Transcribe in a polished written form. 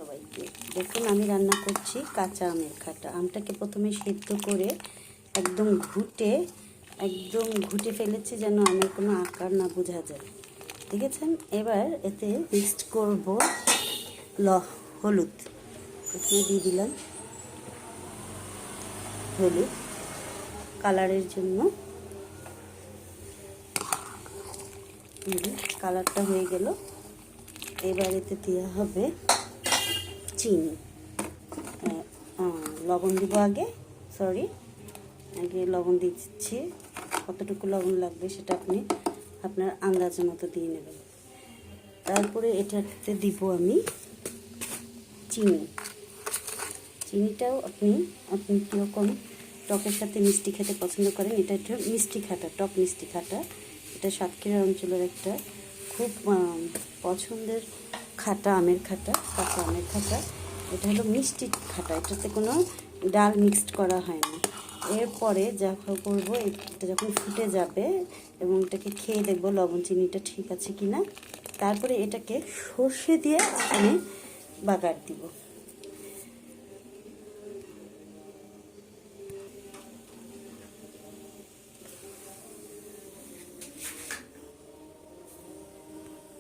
সবাইকে দেখুন, আমি রান্না করছি কাঁচা আমের খাটা। আমটাকে প্রথমে সেদ্ধ করে একদম ঘুটে ফেলেছি যেন আমের কোনো আকার না বোঝা যায়। দেখেছেন? এবার এতে মিক্সড করব হলুদ। প্রথমে দিয়ে দিলাম হলুদ কালারের জন্য। কালারটা হয়ে গেল। এবার এতে দেওয়া হবে চিনি। লবণ দিব আগে লবণ দিচ্ছি। কতটুকু লবণ লাগবে সেটা আপনি আপনার আন্দাজ মতো দিয়ে নেবেন। তারপরে এটাতে দিব আমি চিনিটাও আপনি কীরকম টকের সাথে মিষ্টি খেতে পছন্দ করেন। এটা একটু মিষ্টি খাটা, টক মিষ্টি খাটা। এটা সাতক্ষীরা অঞ্চলের একটা খুব পছন্দের খাটা, আমের খাটা, কাঁচা আমের খাটা। এটা হলো মিষ্টি খাটা, এটাতে কোনো ডাল মিক্সড করা হয় না। এরপরে যা করবো, এটা যখন ফুটে যাবে এবং এটাকে খেয়ে দেখবো লবণ চিনিটা ঠিক আছে কি না, তারপরে এটাকে সর্ষে দিয়ে আমি বাগার দিব।